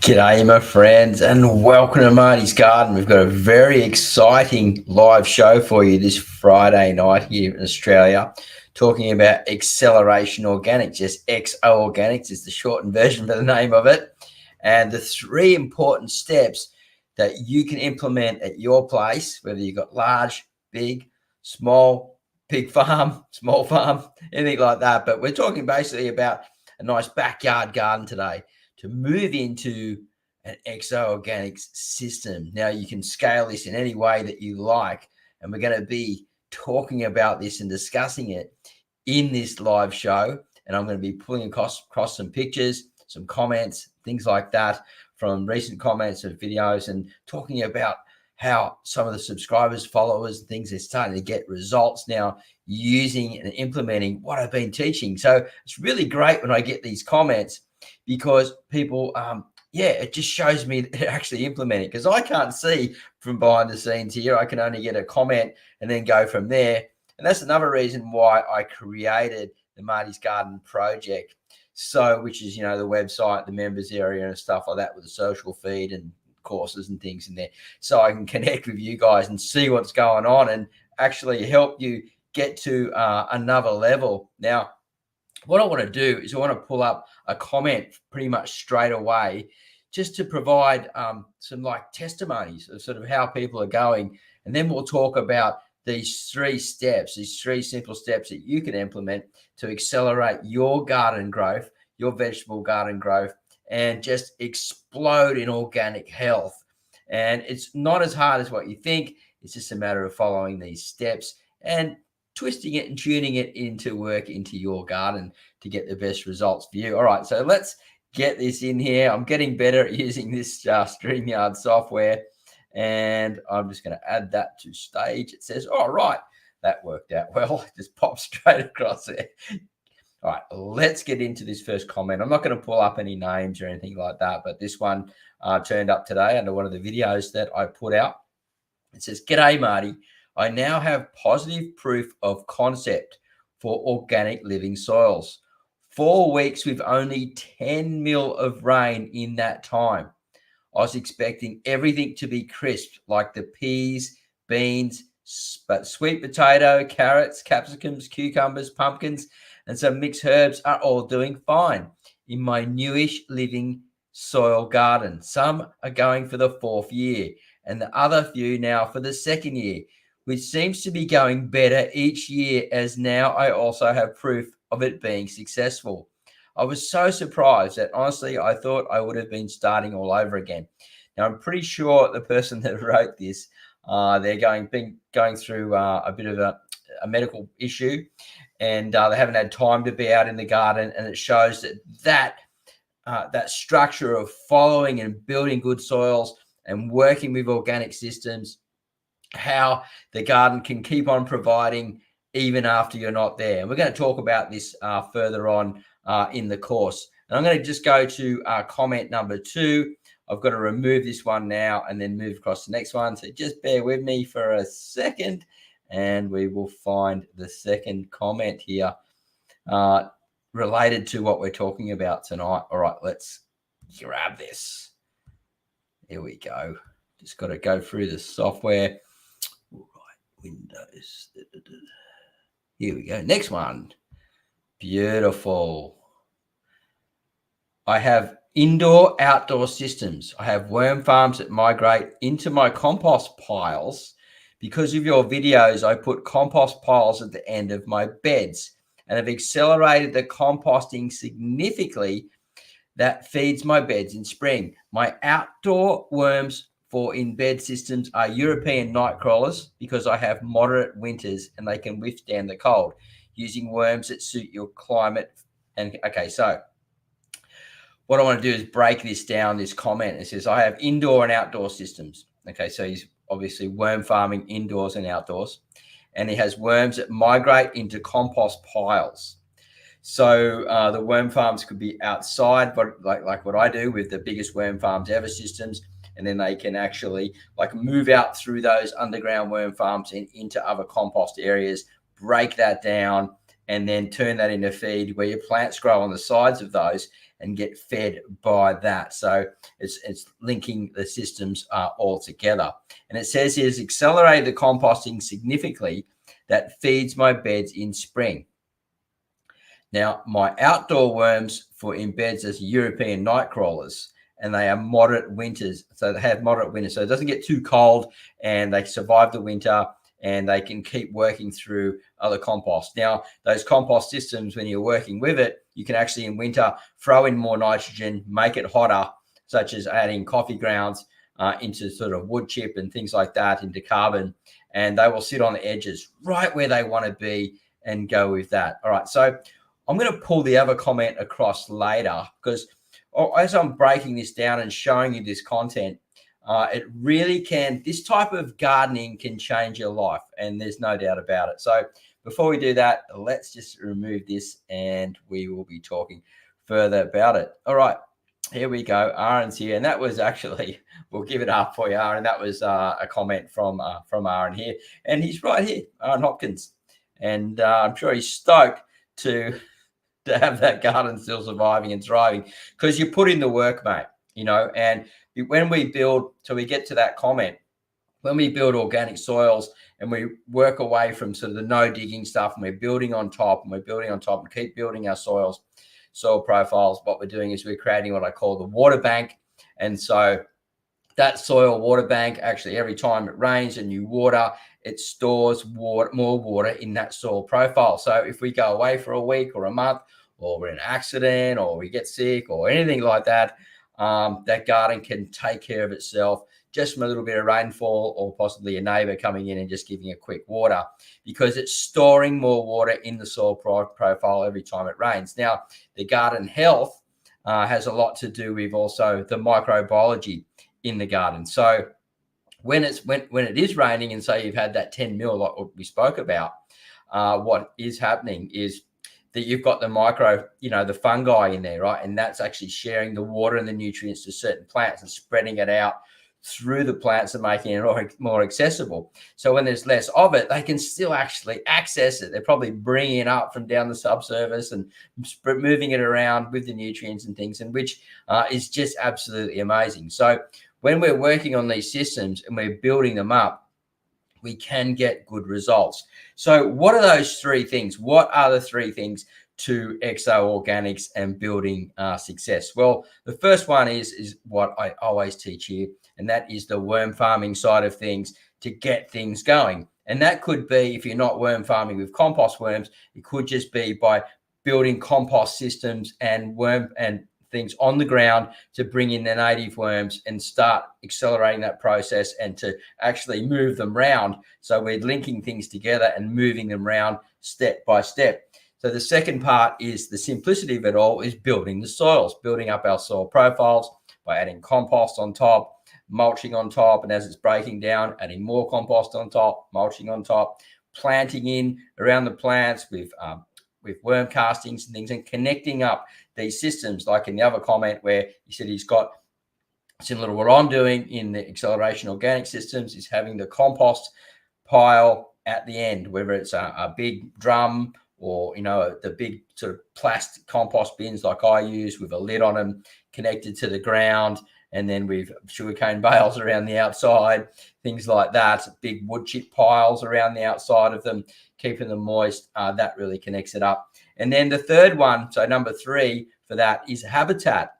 G'day, my friends, and welcome to Marty's Garden. We've got a very exciting live show for you this Friday night here in Australia, talking about Acceleration Organics. Just XO Organics is the shortened version for the name of it. And the three important steps that you can implement at your place, whether you've got large, big, small, big farm, small farm, anything like that. But we're talking basically about a nice backyard garden today to move into an XO Organics system. Now, you can scale this in any way that you like, and we're going to be talking about this and discussing it in this live show. And I'm going to be pulling across some pictures, some comments, things like that from recent comments and videos, and talking about how some of the subscribers, followers, things are starting to get results now using and implementing what I've been teaching. So it's really great when I get these comments, because people, it just shows me that they're actually implementing, because I can't see from behind the scenes here. I can only get a comment and then go from there. And that's another reason why I created the Marty's Garden project. So, which is, the website, the members area and stuff like that, with the social feed and courses and things in there. So I can connect with you guys and see what's going on and actually help you get to another level. Now, what I want to do is I want to pull up a comment pretty much straight away, just to provide some like testimonies of sort of how people are going. And then we'll talk about these three steps, these three simple steps that you can implement to accelerate your garden growth, your vegetable garden growth, and just explode in organic health. And it's not as hard as what you think. It's just a matter of following these steps and twisting it and tuning it into work into your garden to get the best results for you. All right, so let's get this in here. I'm getting better at using this StreamYard software, and I'm just going to add that to stage. It says, all right, that worked out well. It just popped straight across there. All right, let's get into this first comment. I'm not going to pull up any names or anything like that, but this one turned up today under one of the videos that I put out. It says, "G'day, Marty. I now have positive proof of concept for organic living soils. 4 weeks with only 10 mil of rain in that time. I was expecting everything to be crisp, like the peas, beans, but sweet potato, carrots, capsicums, cucumbers, pumpkins, and some mixed herbs are all doing fine in my newish living soil garden. Some are going for the 4th year, and the other few now for the 2nd year, which seems to be going better each year, as now I also have proof of it being successful. I was so surprised that honestly I thought I would have been starting all over again." Now, I'm pretty sure the person that wrote this, they're going through a bit of a medical issue, and they haven't had time to be out in the garden, and it shows that structure of following and building good soils and working with organic systems, how the garden can keep on providing even after you're not there. And we're going to talk about this further on in the course. And I'm going to just go to comment number 2. I've got to remove this one now and then move across to the next one. So just bear with me for a second, and we will find the second comment here related to what we're talking about tonight. All right, let's grab this. Here we go. Just got to go through the software. All right, Windows. Here we go. Next one. Beautiful. I have indoor outdoor systems. I have worm farms that migrate into my compost piles. Because of your videos, I put compost piles at the end of my beds and have accelerated the composting significantly. That feeds my beds in spring. My outdoor worms for in-bed systems are European night crawlers, because I have moderate winters and they can withstand the cold, using worms that suit your climate. And okay, so what I want to do is break this down, this comment. It says, I have indoor and outdoor systems. Okay, so he's obviously worm farming indoors and outdoors. And he has worms that migrate into compost piles. So the worm farms could be outside, but like what I do with the biggest worm farms ever systems. And then they can actually like move out through those underground worm farms and into other compost areas, break that down, and then turn that into feed where your plants grow on the sides of those. and get fed by that. So it's linking the systems all together. And it says here, accelerate the composting significantly that feeds my beds in spring. Now, my outdoor worms for in beds as European night crawlers, and they are moderate winters. So they have moderate winters. So it doesn't get too cold and they survive the winter and they can keep working through other compost. Now, those compost systems, when you're working with it, you can actually in winter throw in more nitrogen, make it hotter, such as adding coffee grounds into sort of wood chip and things like that, into carbon, and they will sit on the edges right where they want to be and go with that. All right, so I'm going to pull the other comment across later because as I'm breaking this down and showing you this content, it really can, this type of gardening can change your life, and there's no doubt about it. So before we do that, let's just remove this and we will be talking further about it. All right, here we go. Aaron's here, and that was actually, we'll give it up for you, Aaron. That was a comment from Aaron here, and he's right here, Aaron Hopkins, and I'm sure he's stoked to have that garden still surviving and thriving because you put in the work, mate, you know. And when we build, so we get to that comment, when we build organic soils and we work away from sort of the no digging stuff and we're building on top and keep building our soil profiles, what we're doing is we're creating what I call the water bank. And so that soil water bank, actually every time it rains and you water, it stores more water in that soil profile. So if we go away for a week or a month, or we're in an accident, or we get sick, or anything like that, that garden can take care of itself just from a little bit of rainfall, or possibly a neighbor coming in and just giving a quick water, because it's storing more water in the soil profile every time it rains. Now, the garden health has a lot to do with also the microbiology in the garden. So when it is raining, and say you've had that 10 mil like we spoke about, what is happening is that you've got the the fungi in there, right? And that's actually sharing the water and the nutrients to certain plants and spreading it out through the plants and making it more accessible. So when there's less of it, they can still actually access it. They're probably bringing it up from down the subsurface and moving it around with the nutrients and things, and which is just absolutely amazing. So when we're working on these systems and we're building them up, we can get good results. So what are those three things? What are the three things to Exo Organics and building success? Well, the first one is what I always teach here, and that is the worm farming side of things to get things going. And that could be, if you're not worm farming with compost worms, it could just be by building compost systems and worm and things on the ground to bring in the native worms and start accelerating that process and to actually move them around. So we're linking things together and moving them around step by step. So the second part is the simplicity of it all is building the soils, building up our soil profiles by adding compost on top, mulching on top, and as it's breaking down, adding more compost on top, mulching on top, planting in around the plants with worm castings and things, and connecting up these systems, like in the other comment where he said he's got similar to what I'm doing in the acceleration organic systems, is having the compost pile at the end, whether it's a big drum or, the big sort of plastic compost bins like I use with a lid on them connected to the ground, and then with sugarcane bales around the outside, things like that, big wood chip piles around the outside of them, keeping them moist. That really connects it up. And then the third one, so number 3 for that, is habitat.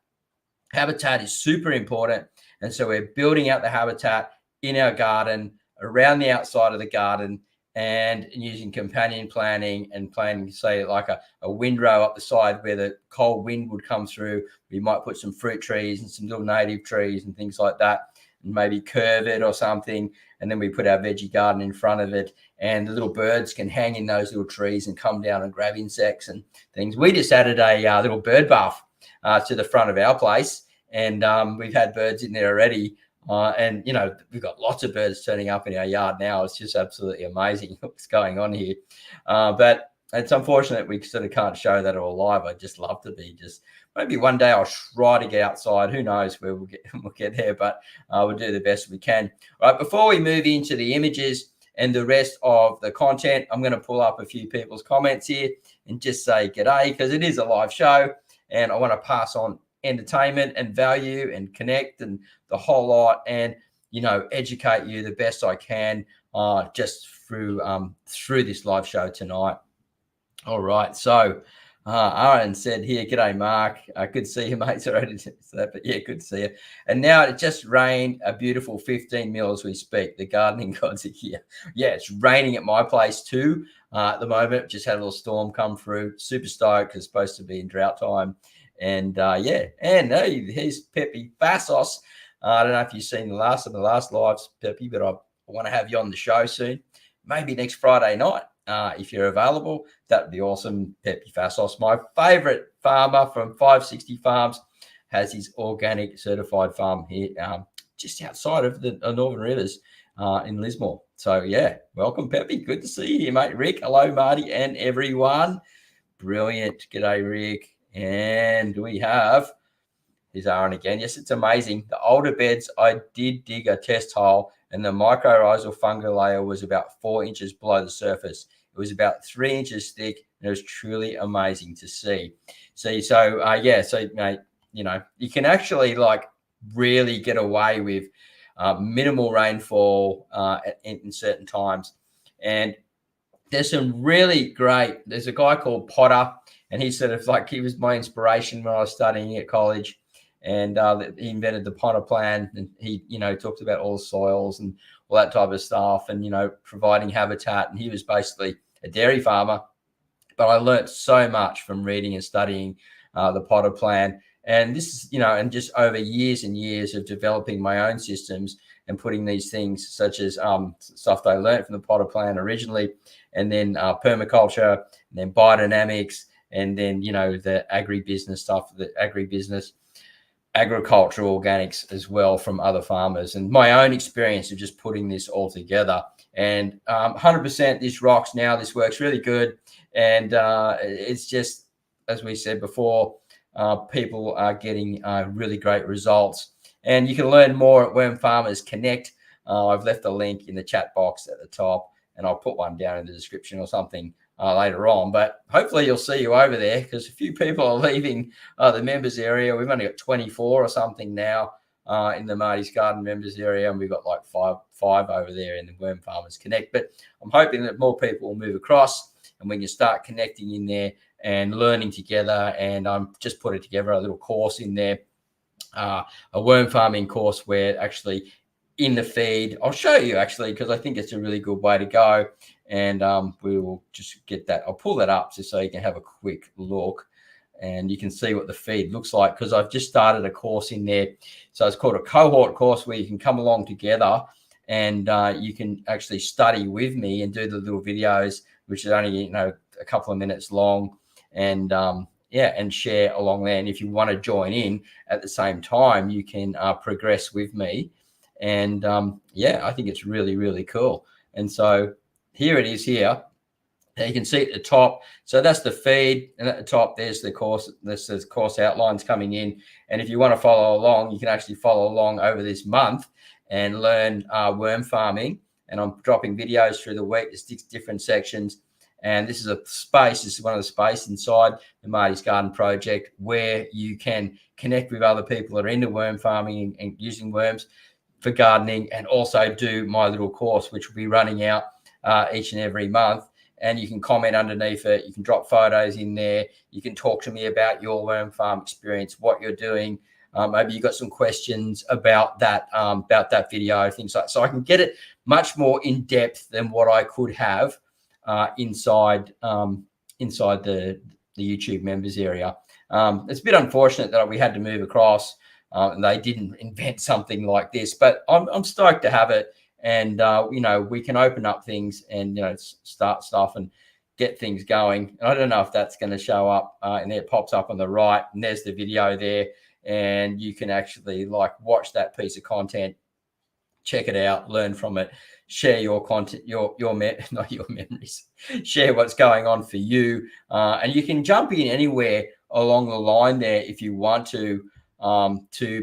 Habitat is super important. And so we're building out the habitat in our garden, around the outside of the garden, and using companion planting and planting, say, like a windrow up the side where the cold wind would come through. We might put some fruit trees and some little native trees and things like that, and maybe curve it or something. And then we put our veggie garden in front of it, and the little birds can hang in those little trees and come down and grab insects and things. We just added a little bird bath to the front of our place, and we've had birds in there already. And, we've got lots of birds turning up in our yard now. It's just absolutely amazing what's going on here. But it's unfortunate we sort of can't show that all live. I'd just love to be. Just maybe one day I'll try to get outside. Who knows where we'll get there, but we'll do the best we can. All right, before we move into the images and the rest of the content, I'm going to pull up a few people's comments here and just say g'day, because it is a live show. and I want to pass on entertainment and value and connect and the whole lot, and educate you the best I can just through this live show tonight. All right, so Aaron said here, "G'day, Mark. Good to see you, mate." Sorry to say that, but yeah, good to see you. And now it just rained a beautiful 15 mil as we speak. The gardening gods are here. Yeah, it's raining at my place too at the moment. Just had a little storm come through. Super stoked because it's supposed to be in drought time. And yeah, and hey, here's Pepe Fassos. I don't know if you've seen the last lives, Pepe, but I want to have you on the show soon. Maybe next Friday night. If you're available, that would be awesome. Pepe Fassos, my favorite farmer from 560 Farms, has his organic certified farm here just outside of the Northern Rivers in Lismore. So yeah, welcome, Pepe. Good to see you, mate. Rick, hello, Marty, and everyone. Brilliant. G'day, Rick. And we have, here's Aaron again. Yes, it's amazing. The older beds, I did dig a test hole, and the mycorrhizal fungal layer was about 4 inches below the surface. It was about 3 inches thick, and it was truly amazing to see. So yeah, so mate, you can actually really get away with minimal rainfall in certain times. And there's some really great. There's a guy called Potter, and he he was my inspiration when I was studying at college. And he invented the Potter plan, and he, talked about all the soils and all that type of stuff, and providing habitat. And he was basically a dairy farmer, but I learnt so much from reading and studying the Potter plan. And this is, and just over years and years of developing my own systems and putting these things such as stuff that I learned from the Potter plan originally, and then permaculture, and then biodynamics, and then the agribusiness stuff, agricultural organics as well from other farmers, and my own experience of just putting this all together. And 100% this rocks now. This works really good. And it's just, as we said before, people are getting really great results. And you can learn more at Worm Farmers Connect. I've left a link in the chat box at the top, and I'll put one down in the description or something later on. But hopefully you'll see you over there, because a few people are leaving the members area. We've only got 24 or something now in the Marty's Garden members area, and we've got like five over there in the Worm Farmers Connect. But I'm hoping that more people will move across, and we can start connecting in there and learning together. And I'm just putting together a little course in there, a worm farming course, where actually in the feed, I'll show you actually, because I think it's a really good way to go. And we will just get that. I'll pull that up just so you can have a quick look, and you can see what the feed looks like, because I've just started a course in there. So it's called a cohort course, where you can come along together, and you can actually study with me and do the little videos, which is only a couple of minutes long, and and share along there. And if you want to join in at the same time, you can progress with me. And I think it's really, really cool. And so here it is here. You can see at the top. So that's the feed, and at the top there's the course. This is course outlines coming in. And if you want to follow along, you can actually follow along over this month and learn worm farming. And I'm dropping videos through the week. There's 6 different sections. And this is a space. This is one of the space inside the Marty's Garden project, where you can connect with other people that are into worm farming and using worms for gardening, and also do my little course, which will be running out each and every month. And you can comment underneath it. You can drop photos in there. You can talk to me about your worm farm experience, what you're doing. Maybe you got some questions about that video, things like that. So I can get it much more in depth than what I could have inside the YouTube members area. It's a bit unfortunate that we had to move across, and they didn't invent something like this, but I'm stoked to have it. And we can open up things and start stuff and get things going. And I don't know if that's going to show up, and there it pops up on the right, and there's the video there, and you can actually watch that piece of content, check it out, learn from it, share your content, not your memories, share what's going on for you, and you can jump in anywhere along the line there if you want to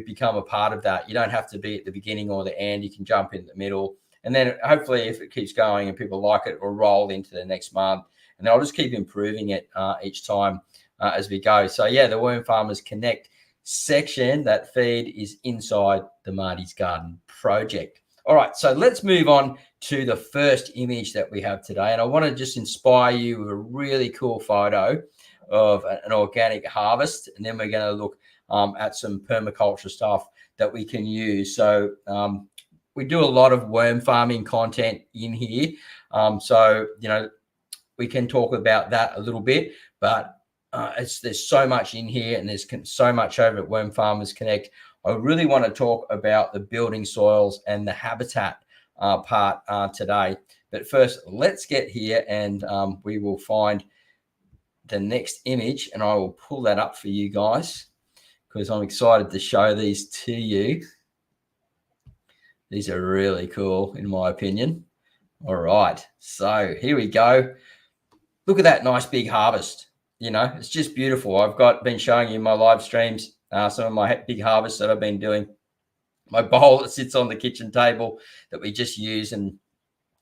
become a part of that. You don't have to be at the beginning or the end. You can jump in the middle, and then hopefully, if it keeps going and people like it, will roll into the next month, and I'll just keep improving it each time as we go. So yeah, the Worm Farmers Connect section, that feed is inside the Marty's Garden project. All right, so let's move on to the first image that we have today. And I want to just inspire you with a really cool photo of an organic harvest. And then we're going to look at some permaculture stuff that we can use. So we do a lot of worm farming content in here. So, you know, we can talk about that a little bit, but there's so much in here, and there's so much over at Worm Farmers Connect. I really want to talk about the building soils and the habitat part today. But first, let's get here, and we will find the next image, and I will pull that up for you guys because I'm excited to show these to you. These are really cool, in my opinion. All right, so here we go. Look at that nice big harvest. You know, it's just beautiful. I've been showing you my live streams, some of my big harvests that I've been doing. My bowl that sits on the kitchen table that we just use and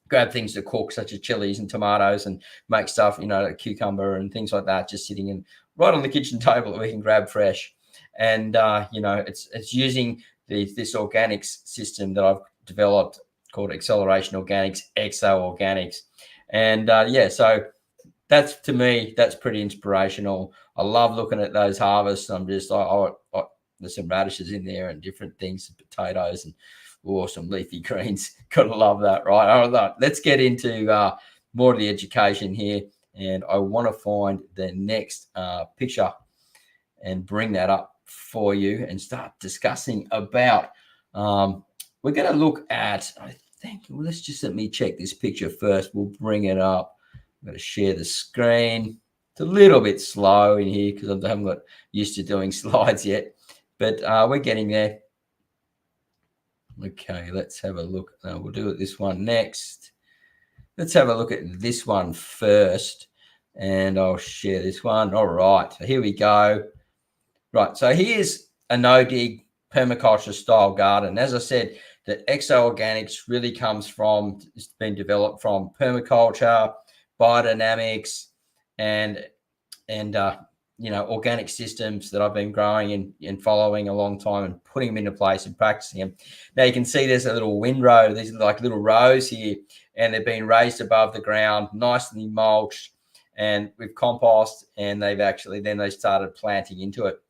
grab things to cook, such as chilies and tomatoes, and make stuff, you know, like cucumber and things like that, just sitting in right on the kitchen table that we can grab fresh. And you know, it's using this organics system that I've developed called Acceleration Organics, XO Organics. And yeah, so that's, to me, that's pretty inspirational. I love looking at those harvests. I'm just like, oh, there's some radishes in there and different things, potatoes and some leafy greens. Gotta love that, right? All right, let's get into more of the education here. And I want to find the next picture and bring that up for you and start discussing about, we're going to look at, I think, well, let me check this picture first. We'll bring it up. I'm going to share the screen. It's a little bit slow in here because I haven't got used to doing slides yet, but we're getting there. Okay, let's have a look. We'll do this one next. Let's have a look at this one first, and I'll share this one. All right, so here we go. Right, so here's a no-dig permaculture style garden. As I said, the XO Organics really comes from, it's been developed from permaculture, biodynamics, and you know, organic systems that I've been growing and following a long time and putting them into place and practicing them. Now you can see there's a little windrow. These are like little rows here, and they've been raised above the ground, nicely mulched, and with compost, and they started planting into it.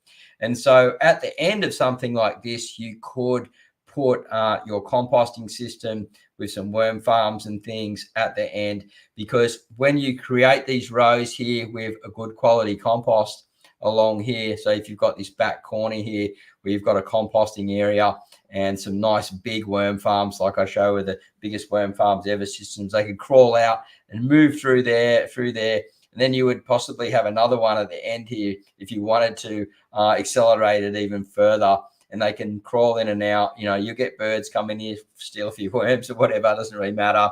And so at the end of something like this, you could put your composting system with some worm farms and things at the end, because when you create these rows here with a good quality compost along here, so if you've got this back corner here where you've got a composting area and some nice big worm farms, like I show with the biggest worm farms ever systems, they could crawl out and move through there. And then you would possibly have another one at the end here if you wanted to accelerate it even further. And they can crawl in and out. You know, you get birds come in here, steal a few worms or whatever. It doesn't really matter.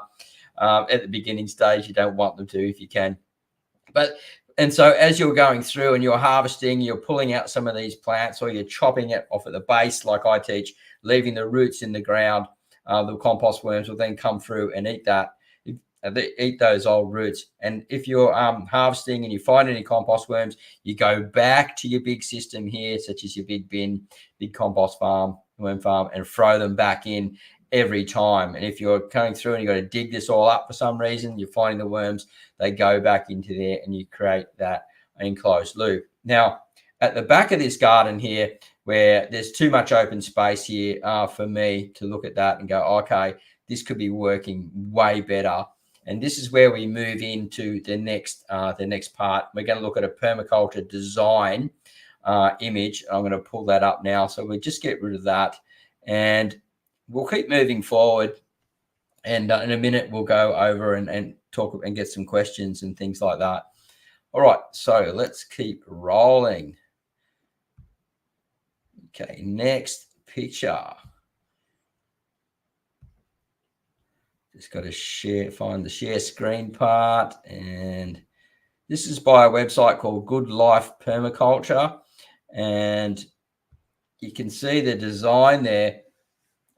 At the beginning stage, you don't want them to if you can. And so as you're going through and you're harvesting, you're pulling out some of these plants, or you're chopping it off at the base, like I teach, leaving the roots in the ground. The compost worms will then come through and eat that. They eat those old roots. And if you're harvesting and you find any compost worms, you go back to your big system here, such as your big bin, big compost farm, worm farm, and throw them back in every time. And if you're going through and you've got to dig this all up for some reason, you're finding the worms, they go back into there and you create that enclosed loop. Now, at the back of this garden here, where there's too much open space here for me to look at that and go, okay, this could be working way better. And this is where we move into the next part. We're going to look at a permaculture design image. I'm going to pull that up now. So we'll just get rid of that, and we'll keep moving forward. And in a minute, we'll go over and talk and get some questions and things like that. All right, so let's keep rolling. Okay, next picture. Just got to find the share screen part. And this is by a website called Good Life Permaculture. And you can see the design there.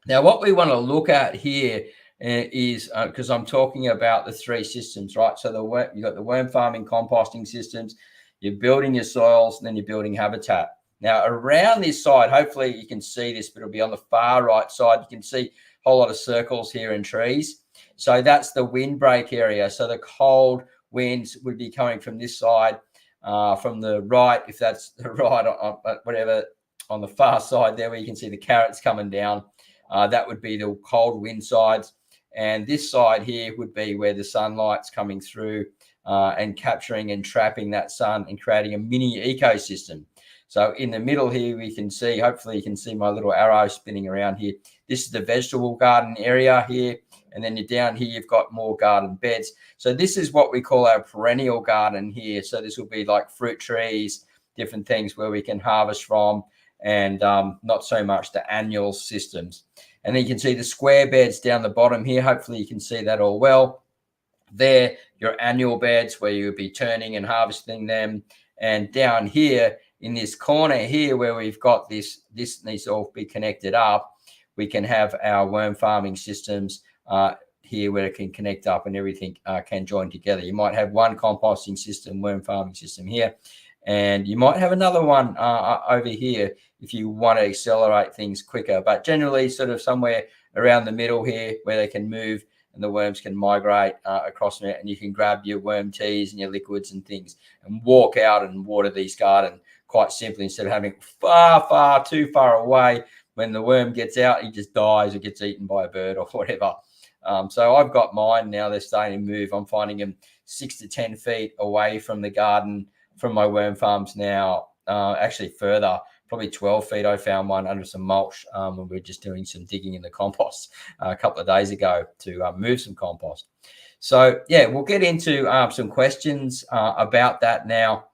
Now, what we want to look at here is, because I'm talking about the three systems, right? So you've got the worm farming composting systems. You're building your soils, and then you're building habitat. Now, around this side, hopefully you can see this, but it'll be on the far right side. You can see a whole lot of circles here in trees. So that's the windbreak area. So the cold winds would be coming from this side, from the right, if that's the right, whatever, on the far side there where you can see the carrots coming down. That would be the cold wind sides. And this side here would be where the sunlight's coming through and capturing and trapping that sun and creating a mini ecosystem. So in the middle here, we can see, hopefully you can see my little arrow spinning around here. This is the vegetable garden area here. And then you're down here, you've got more garden beds. So this is what we call our perennial garden here. So this will be like fruit trees, different things where we can harvest from, and not so much the annual systems. And then you can see the square beds down the bottom here. Hopefully you can see that all well. There, your annual beds where you'll be turning and harvesting them. And down here in this corner here where we've got this needs to all be connected up, we can have our worm farming systems here where it can connect up and everything can join together. You might have one composting system, worm farming system here, and you might have another one over here if you want to accelerate things quicker. But generally sort of somewhere around the middle here where they can move and the worms can migrate across it, and you can grab your worm teas and your liquids and things and walk out and water these gardens quite simply, instead of having too far away. When the worm gets out, he just dies or gets eaten by a bird or whatever. So I've got mine now. They're starting to move. I'm finding them 6 to 10 feet away from the garden, from my worm farms now, actually further, probably 12 feet. I found one under some mulch when we were just doing some digging in the compost a couple of days ago to move some compost. So, yeah, we'll get into some questions about that now.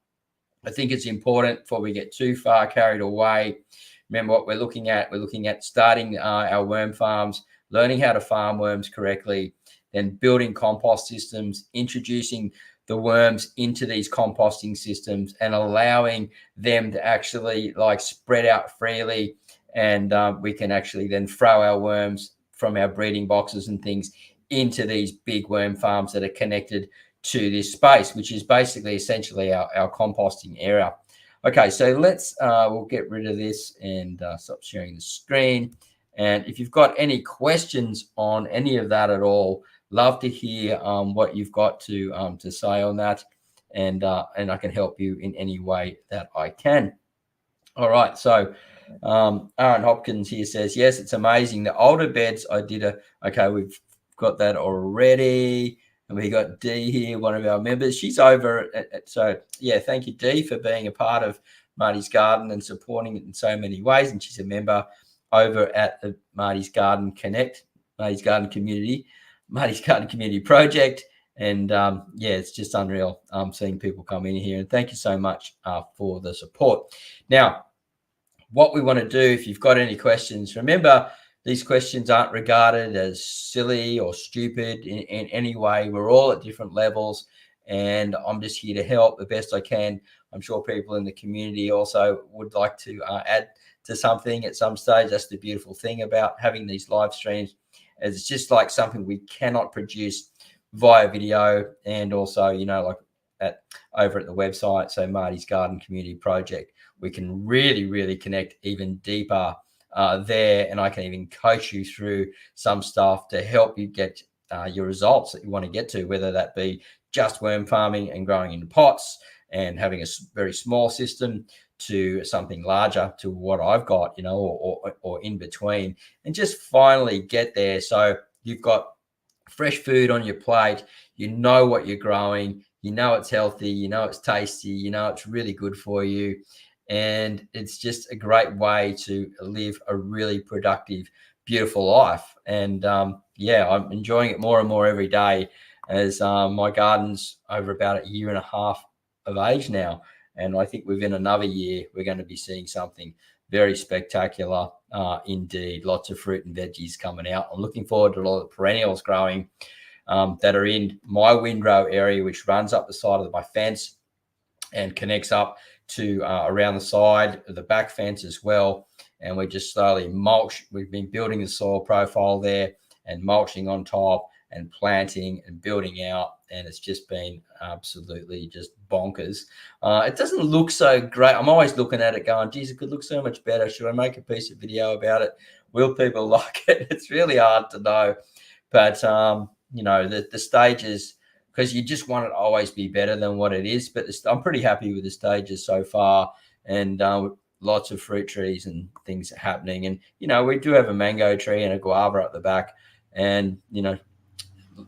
I think it's important before we get too far carried away. Remember what we're looking at. We're looking at starting our worm farms, learning how to farm worms correctly, then building compost systems, introducing the worms into these composting systems and allowing them to actually like spread out freely. And we can actually then throw our worms from our breeding boxes and things into these big worm farms that are connected to this space, which is basically essentially our composting area. Okay, so let's we'll get rid of this and stop sharing the screen. And if you've got any questions on any of that at all, love to hear what you've got to say on that, and I can help you in any way that I can. All right, so Aaron Hopkins here says, yes, it's amazing. The older beds I did okay, we've got that already. And we got Dee here, one of our members. She's over so yeah, thank you, Dee, for being a part of Marty's Garden and supporting it in so many ways. And she's a member over at the Marty's Garden Connect, Marty's Garden Community Project. And yeah, it's just unreal seeing people come in here. And thank you so much for the support. Now, what we want to do, if you've got any questions, remember, these questions aren't regarded as silly or stupid in any way. We're all at different levels, and I'm just here to help the best I can. I'm sure people in the community also would like to add to something at some stage. That's the beautiful thing about having these live streams. It's just like something we cannot produce via video, and also, you know, like over at the website, so Marty's Garden Community Project, we can really connect even deeper there, and I can even coach you through some stuff to help you get your results that you want to get to, whether that be just worm farming and growing in pots and having a very small system, to something larger, to what I've got, you know, or in between, and just finally get there. So you've got fresh food on your plate, you know what you're growing, you know it's healthy, you know it's tasty, you know it's really good for you. And it's just a great way to live a really productive, beautiful life. And yeah, I'm enjoying it more and more every day, as my garden's over about 1.5 years of age now. And I think within another year, we're going to be seeing something very spectacular indeed. Lots of fruit and veggies coming out. I'm looking forward to a lot of perennials growing that are in my windrow area, which runs up the side of my fence and connects up to around the side of the back fence as well. And we just slowly mulch. We've been building the soil profile there and mulching on top and planting and building out and it's just been absolutely just bonkers. It doesn't look so great. I'm always looking at it going, geez, it could look so much better. Should I make a piece of video about it? Will people like it? It's really hard to know. But, the stages, because you just want it to always be better than what it is. But I'm pretty happy with the stages so far, and lots of fruit trees and things happening. And, we do have a mango tree and a guava at the back, and,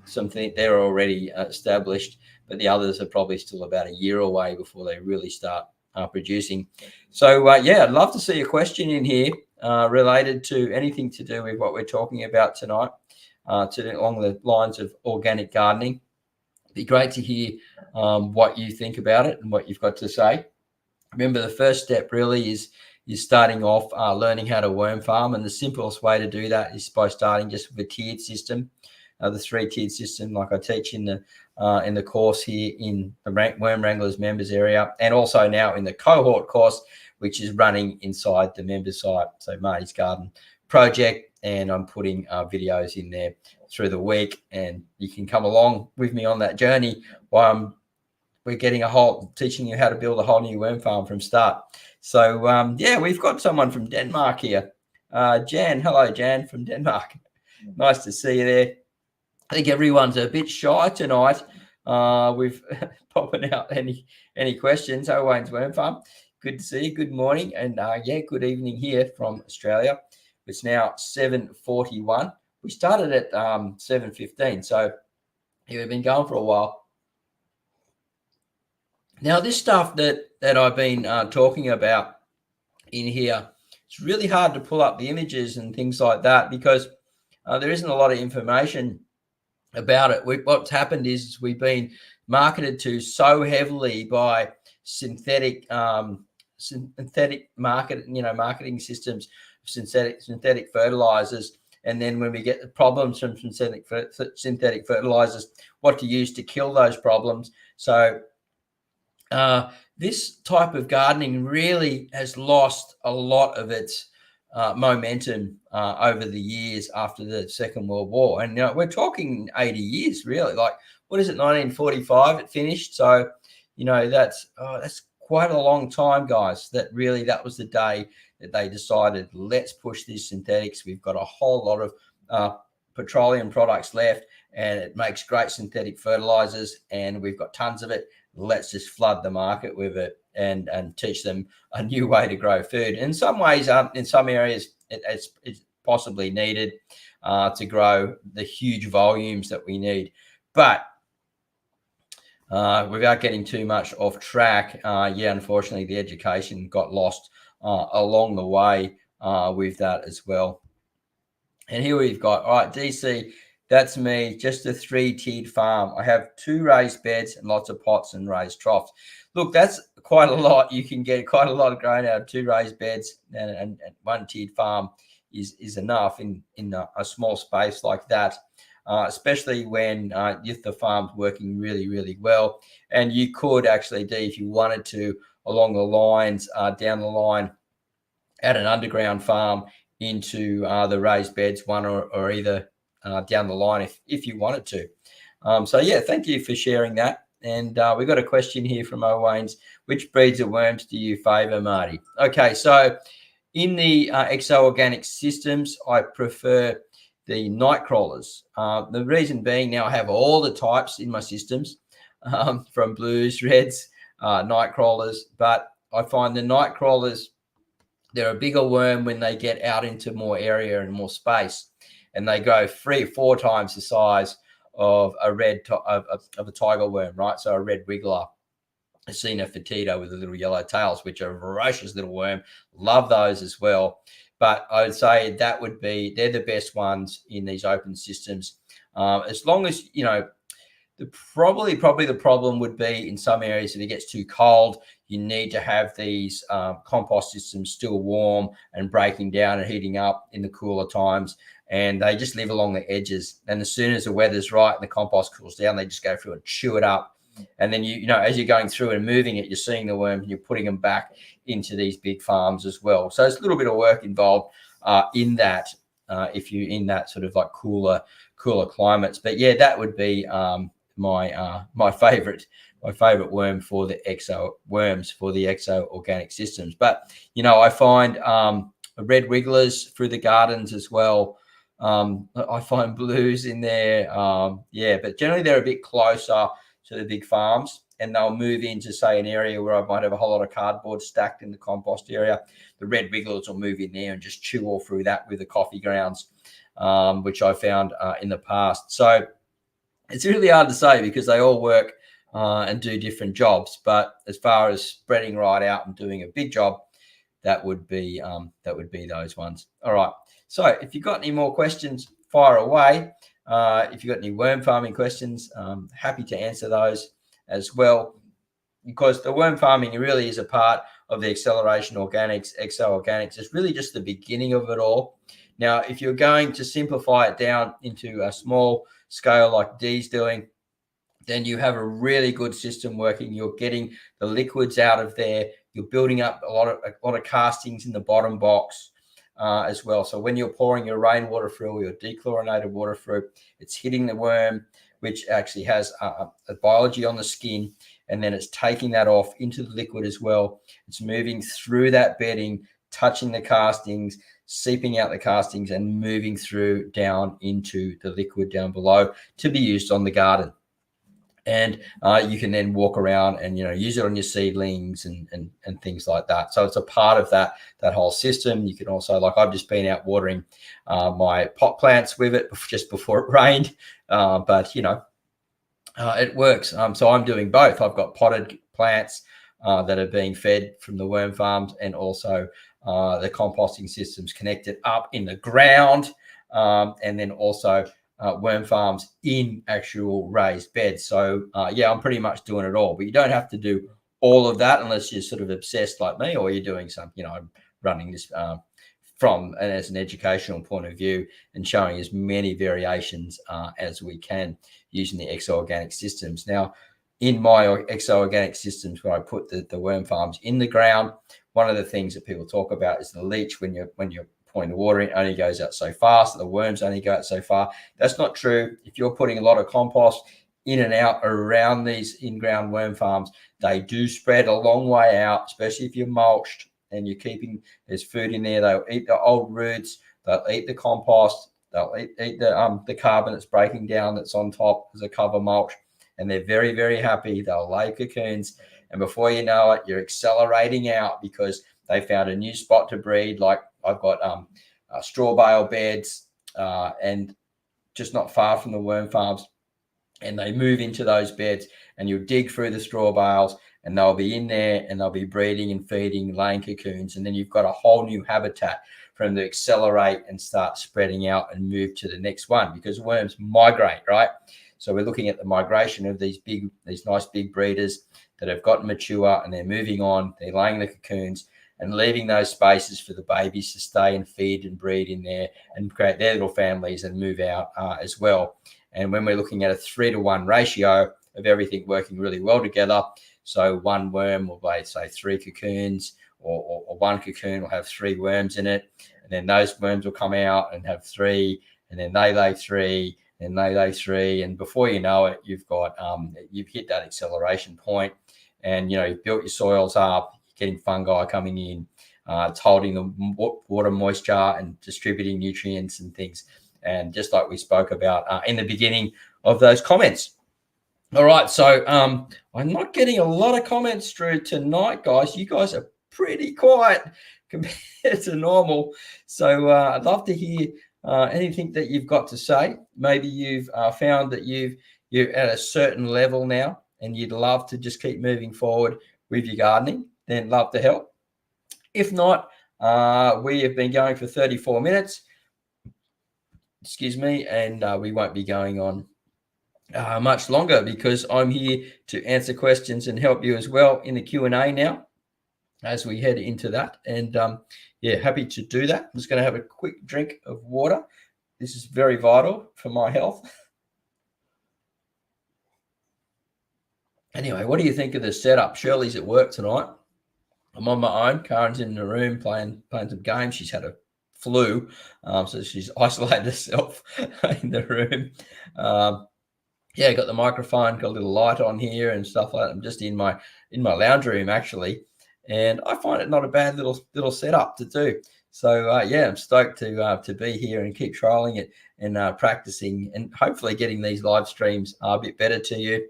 something they're already established, but the others are probably still about a year away before they really start producing. So, I'd love to see a question in here related to anything to do with what we're talking about tonight, along the lines of organic gardening. It'd be great to hear what you think about it and what you've got to say. Remember, the first step really is starting off learning how to worm farm, and the simplest way to do that is by starting just with a tiered system. The 3-tiered system, like I teach in the course here in the Worm Wranglers members area, and also now in the cohort course, which is running inside the member site. So Marty's Garden Project, and I'm putting videos in there through the week, and you can come along with me on that journey while we're getting teaching you how to build a whole new worm farm from start. So we've got someone from Denmark here. Jan, hello, Jan from Denmark. Nice to see you there. I think everyone's a bit shy tonight. We've popping out any questions. Owain's Worm Farm. Good to see you. Good morning, and good evening here from Australia. It's now 7:41. We started at 7:15, so we've been going for a while. Now, this stuff that I've been talking about in here, it's really hard to pull up the images and things like that because there isn't a lot of information about it. What's happened is we've been marketed to so heavily by synthetic marketing systems, synthetic fertilizers, and then when we get the problems from synthetic fertilizers, what to use to kill those problems. So this type of gardening really has lost a lot of its momentum over the years after the Second World War. And we're talking 80 years, really. Like, what is it, 1945 it finished? So, that's quite a long time, guys. That was the day that they decided, let's push these synthetics. We've got a whole lot of petroleum products left, and it makes great synthetic fertilizers, and we've got tons of it. Let's just flood the market with it and teach them a new way to grow food. In some ways, in some areas, it's possibly needed to grow the huge volumes that we need. But without getting too much off track, unfortunately, the education got lost along the way with that as well. And here we've got, all right, DC, that's me, just a 3-tiered farm. I have 2 raised beds and lots of pots and raised troughs. Look, that's quite a lot. You can get quite a lot of grain out of 2 raised beds, and 1-tiered farm is enough in a small space like that, especially when if the farm's working really, really well. And you could actually, if you wanted to, along the lines, down the line, add an underground farm into the raised beds, one or either down the line if you wanted to. Thank you for sharing that. And we've got a question here from Owains. Which breeds of worms do you favor, Marty? Okay, so in the exo-organic systems, I prefer the night crawlers. The reason being, now I have all the types in my systems, from blues, reds, night crawlers, but I find the night crawlers, they're a bigger worm when they get out into more area and more space, and they go 3 or 4 times the size of a of a tiger worm, right? So a red wiggler, a Sina fetida with the little yellow tails, which are a voracious little worm. Love those as well. But I would say they're the best ones in these open systems. As long as, probably the problem would be in some areas if it gets too cold, you need to have these compost systems still warm and breaking down and heating up in the cooler times. And they just live along the edges. And as soon as the weather's right and the compost cools down, they just go through and chew it up. And then, as you're going through and moving it, you're seeing the worms and you're putting them back into these big farms as well. So it's a little bit of work involved in that, if you're in that sort of like cooler climates. But that would be my favorite worm for the exo organic systems. But I find red wigglers through the gardens as well. I find blues in there. But generally they're a bit closer to the big farms, and they'll move into, say, an area where I might have a whole lot of cardboard stacked in the compost area. The red wigglers will move in there and just chew all through that with the coffee grounds, which I found in the past. So it's really hard to say because they all work and do different jobs. But as far as spreading right out and doing a big job, that would be those ones. All right. So if you've got any more questions, fire away. If you've got any worm farming questions, happy to answer those as well, because the worm farming really is a part of the acceleration organics, exo organics. It's really just the beginning of it all. Now, if you're going to simplify it down into a small scale like Dee's doing, then you have a really good system working. You're getting the liquids out of there. You're building up a lot of castings in the bottom box as well. So when you're pouring your rainwater through or your dechlorinated water through, it's hitting the worm, which actually has a biology on the skin, and then it's taking that off into the liquid as well. It's moving through that bedding, touching the castings, seeping out the castings, and moving through down into the liquid down below to be used on the garden. And you can then walk around and use it on your seedlings and things like that. So it's a part of that whole system. You can also, like, I've just been out watering my pot plants with it just before it rained, but it works. So I'm doing both. I've got potted plants that are being fed from the worm farms, and also the composting systems connected up in the ground, and then also worm farms in actual raised beds. So I'm pretty much doing it all, but you don't have to do all of that unless you're sort of obsessed like me, or you're doing some, I'm running this from and as an educational point of view and showing as many variations as we can using the exo-organic systems. Now, in my exo-organic systems, where I put the worm farms in the ground, one of the things that people talk about is the leach. When you're pouring the water in, only goes out so fast. The worms only go out so far. That's not true. If you're putting a lot of compost in and out around these in-ground worm farms, they do spread a long way out, especially if you're mulched and you're keeping, there's food in there. They'll eat the old roots. They'll eat the compost. They'll eat the carbon that's breaking down that's on top as a cover mulch. And they're very, very happy. They'll lay cocoons. And before you know it, you're accelerating out because they found a new spot to breed. Like I've got straw bale beds and just not far from the worm farms. And they move into those beds, and you'll dig through the straw bales, and they'll be in there and they'll be breeding and feeding, laying cocoons. And then you've got a whole new habitat for them to accelerate and start spreading out and move to the next one, because worms migrate, right? So we're looking at the migration of these nice big breeders that have gotten mature, and they're moving on, they're laying the cocoons and leaving those spaces for the babies to stay and feed and breed in there and create their little families and move out as well. And when we're looking at a 3-to-1 ratio of everything working really well together, so one worm will lay, say, 3 cocoons, or one cocoon will have 3 worms in it, and then those worms will come out and have 3, and then they lay 3, and they lay 3, and before you know it, you've got you've hit that acceleration point, and you've built your soils up, you're getting fungi coming in, it's holding the water moisture and distributing nutrients and things, and just like we spoke about in the beginning of those comments. All right, so I'm not getting a lot of comments through tonight, guys. You guys are pretty quiet compared to normal, so I'd love to hear anything that you've got to say. Maybe you've found that you're at a certain level now and you'd love to just keep moving forward with your gardening, then love to help. If not, we have been going for 34 minutes, and we won't be going on much longer, because I'm here to answer questions and help you as well in the Q&A now as we head into that. And happy to do that. I'm just going to have a quick drink of water. This is very vital for my health. Anyway, what do you think of the setup? Shirley's at work tonight. I'm on my own. Karen's in the room playing some games. She's had a flu, so she's isolated herself in the room. yeah, got the microphone, got a little light on here and stuff like that. I'm just in my lounge room actually, and I find it not a bad little setup to do. So yeah, I'm stoked to be here and keep trialing it and practicing, and hopefully getting these live streams a bit better to you.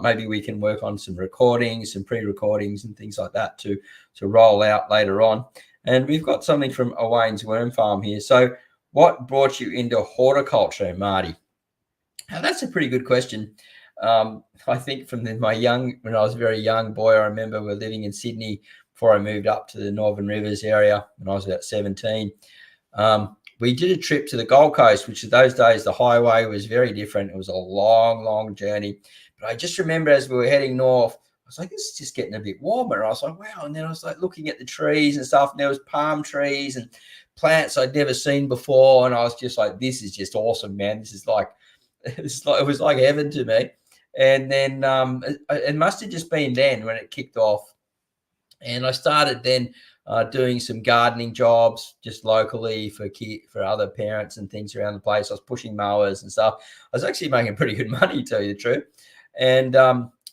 Maybe we can work on some recordings, some pre-recordings, and things like that to roll out later on. And we've got something from Owain's Worm Farm here. So, what brought you into horticulture, Marty? Now, that's a pretty good question. I think from when I was a very young boy, I remember we were living in Sydney before I moved up to the Northern Rivers area when I was about 17. We did a trip to the Gold Coast, which in those days, the highway was very different. It was a long, long journey. But I just remember as we were heading north, I was like, this is just getting a bit warmer. I was like, wow. And then I was like looking at the trees and stuff, and there was palm trees and plants I'd never seen before. And I was just like, this is just awesome, man. This is like, it was like heaven to me. And then it must have just been then when it kicked off. And I started then doing some gardening jobs just locally for other parents and things around the place. I was pushing mowers and stuff. I was actually making pretty good money, to tell you the truth. And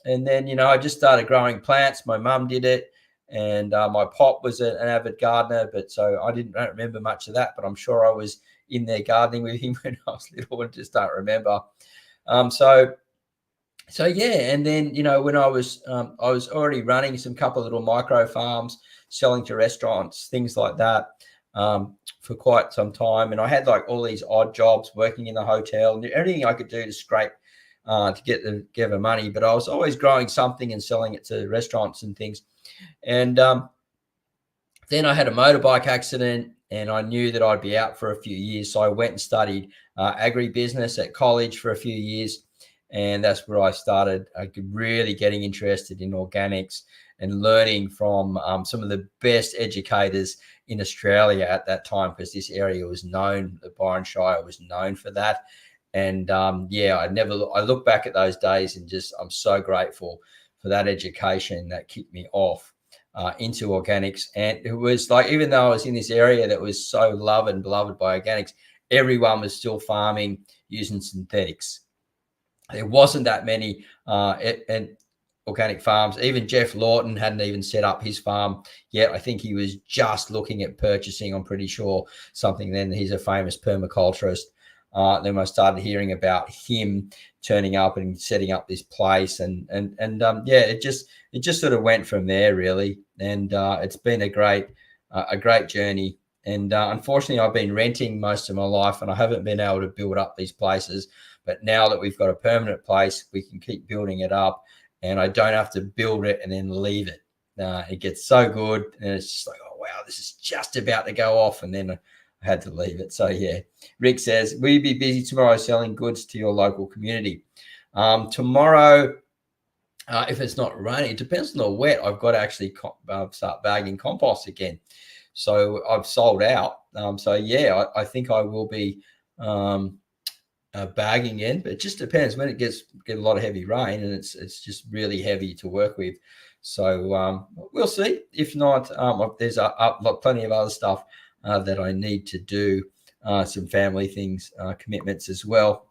then, I just started growing plants. My mum did it. And my pop was an avid gardener, but so I don't remember much of that, but I'm sure I was in there gardening with him when I was little and just don't remember. So yeah, and then when I was already running some couple of little micro farms, selling to restaurants, things like that, for quite some time, and I had like all these odd jobs, working in the hotel and everything I could do to scrape to get the money. But I was always growing something and selling it to restaurants and things. And then I had a motorbike accident, and I knew that I'd be out for a few years. So I went and studied agribusiness at college for a few years. And that's where I started really getting interested in organics and learning from some of the best educators in Australia at that time, because this area was known, the Byron Shire was known for that. And I look back at those days and I'm so grateful for that education that kicked me off into organics. And it was like, even though I was in this area that was so loved and beloved by organics, everyone was still farming using synthetics. There wasn't that many and organic farms. Even Jeff Lawton hadn't even set up his farm yet. I think he was just looking at purchasing, I'm pretty sure, something then. He's a famous permaculturist. Then I started hearing about him turning up and setting up this place, and it just sort of went from there, really. And it's been a great journey. And unfortunately, I've been renting most of my life, and I haven't been able to build up these places. But now that we've got a permanent place, we can keep building it up, and I don't have to build it and then leave it. It gets so good, and it's just like, oh wow, this is just about to go off, and then I had to leave it. So yeah, Rick says, will you be busy tomorrow selling goods to your local community? Tomorrow, if it's not raining, it depends on the wet. I've got to actually start bagging compost again. So I've sold out. So yeah, I think I will be bagging in, but it just depends when it get a lot of heavy rain, and it's just really heavy to work with. So we'll see. If not, there's plenty of other stuff that I need to do, some family things, commitments as well.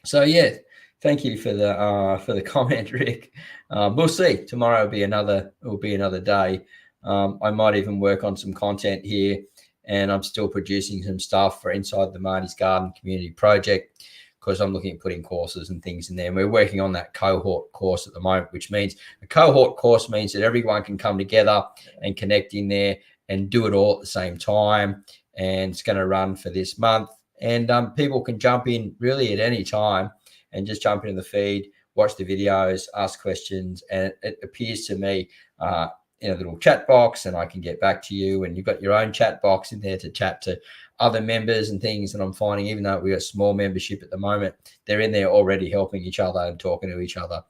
So yeah, thank you for the comment, Rick. We'll see. Tomorrow will be another day. I might even work on some content here, and I'm still producing some stuff for Inside the Marty's Garden Community Project, because I'm looking at putting courses and things in there. And we're working on that cohort course at the moment, which means a cohort course means that everyone can come together and connect in there and do it all at the same time. And it's going to run for this month. And people can jump in really at any time and just jump into the feed, watch the videos, ask questions. And it appears to me in a little chat box, and I can get back to you. And you've got your own chat box in there to chat to other members and things. And I'm finding, even though we have a small membership at the moment, they're in there already helping each other and talking to each other.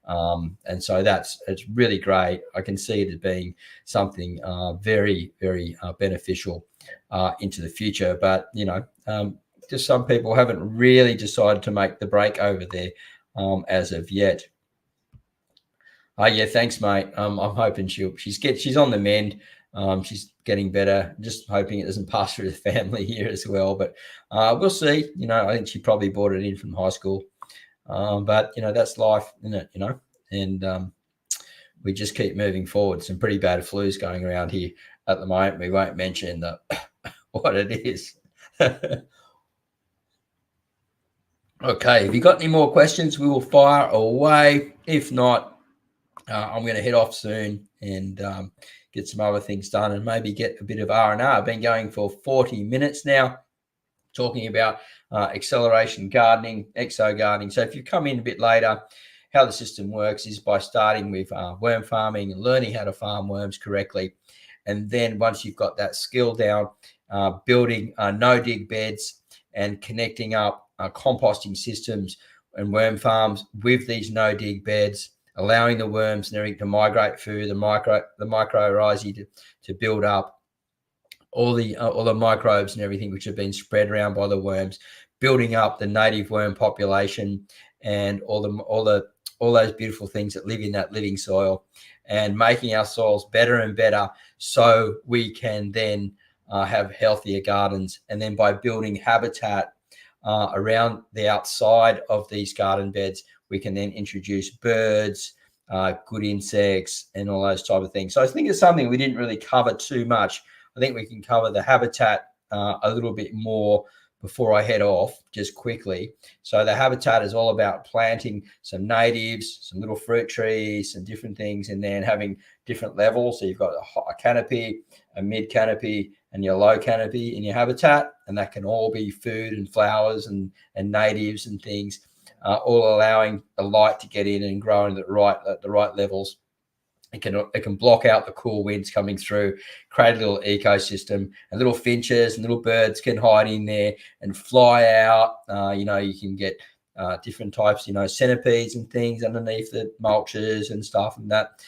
And so it's really great. I can see it as being something very, very beneficial into the future. But, just some people haven't really decided to make the break over there as of yet. Yeah, thanks, mate. I'm hoping she's on the mend. She's getting better. Just hoping it doesn't pass through the family here as well. But we'll see. I think she probably brought it in from high school. But that's life, isn't it? And we just keep moving forward. Some pretty bad flus going around here at the moment. We won't mention what it is. Okay, if you got any more questions, we will fire away. If not, I'm going to head off soon and get some other things done and maybe get a bit of R&R. I've been going for 40 minutes now, talking about acceleration gardening, exo gardening. So if you come in a bit later, how the system works is by starting with worm farming and learning how to farm worms correctly. And then once you've got that skill down, building no-dig beds and connecting up composting systems and worm farms with these no-dig beds, allowing the worms and everything to migrate through the mycorrhizae to build up all the microbes and everything which have been spread around by the worms, building up the native worm population and all those beautiful things that live in that living soil, and making our soils better and better so we can then have healthier gardens. And then by building habitat around the outside of these garden beds, we can then introduce birds, good insects, and all those type of things. So I think it's something we didn't really cover too much. I think we can cover the habitat a little bit more before I head off, just quickly. So the habitat is all about planting some natives, some little fruit trees, some different things, and then having different levels. So you've got a canopy, a mid canopy, and your low canopy in your habitat, and that can all be food and flowers and natives and things, all allowing the light to get in and grow at the right levels. It can block out the cool winds coming through, create a little ecosystem, and little finches and little birds can hide in there and fly out. You can get different types, centipedes and things underneath the mulches and stuff and that.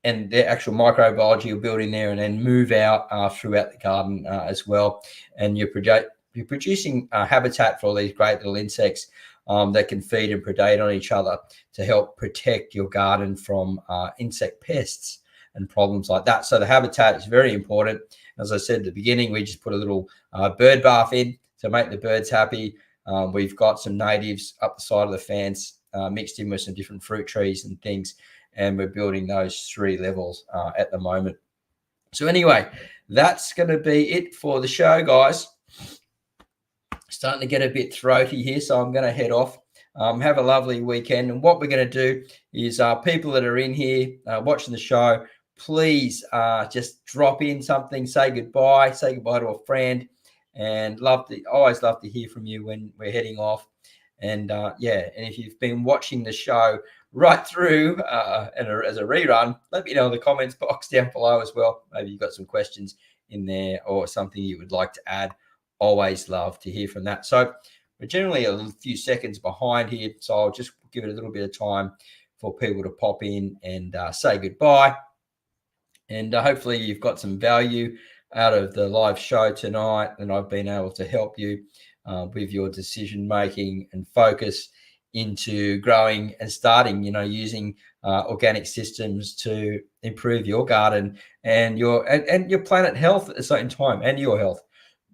And the actual microbiology will build in there and then move out throughout the garden as well. And you're producing habitat for all these great little insects that can feed and predate on each other to help protect your garden from insect pests and problems like that. So the habitat is very important. As I said at the beginning, we just put a little bird bath in to make the birds happy. We've got some natives up the side of the fence mixed in with some different fruit trees and things, and we're building those 3 levels at the moment. So anyway, that's going to be it for the show, guys. Starting to get a bit throaty here, so I'm going to head off. Have a lovely weekend. And what we're going to do is people that are in here watching the show, please just drop in something, say goodbye to a friend, and always love to hear from you when we're heading off. And and if you've been watching the show right through and as a rerun, let me know in the comments box down below as well. Maybe you've got some questions in there or something you would like to add. Always love to hear from that. So we're generally a few seconds behind here, so I'll just give it a little bit of time for people to pop in and say goodbye. And hopefully you've got some value out of the live show tonight, and I've been able to help you with your decision making and focus into growing and starting, using organic systems to improve your garden and your planet health at the same time, and your health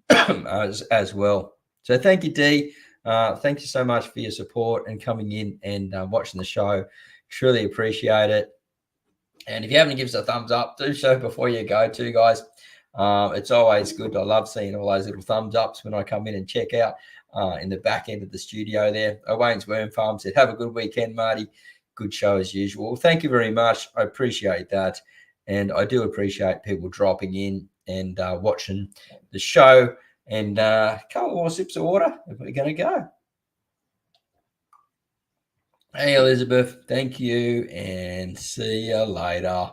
as well. So thank you, Dee. Thank you so much for your support and coming in and watching the show. Truly appreciate it. And if you haven't given us a thumbs up, do so before you go too, guys. It's always good. I love seeing all those little thumbs ups when I come in and check out in the back end of the studio there. Wayne's Worm Farm said, have a good weekend, Marty. Good show as usual. Thank you very much. I appreciate that. And I do appreciate people dropping in and watching the show. And a couple more sips of water if we're going to go. Hey, Elizabeth, thank you, and see you later.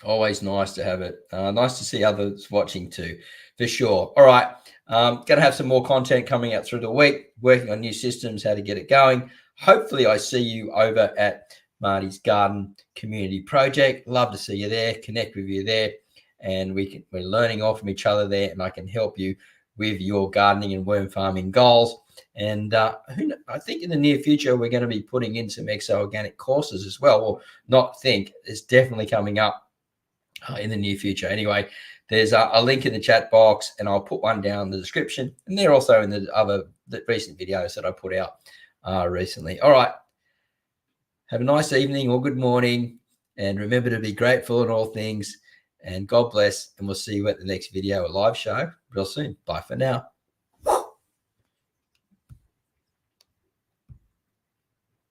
Always nice to have it. Nice to see others watching too, for sure. All right, going to have some more content coming out through the week, working on new systems, how to get it going. Hopefully I see you over at Marty's Garden Community Project. Love to see you there, connect with you there. And we're learning off from each other there, and I can help you with your gardening and worm farming goals. And I think in the near future, we're going to be putting in some exo-organic courses as well. Well, not think, it's definitely coming up. in the near future. Anyway, there's a link in the chat box, and I'll put one down in the description, and they're also in the recent videos that I put out recently. All right. Have a nice evening or good morning, and remember to be grateful in all things, and God bless, and we'll see you at the next video or live show real soon. Bye for now.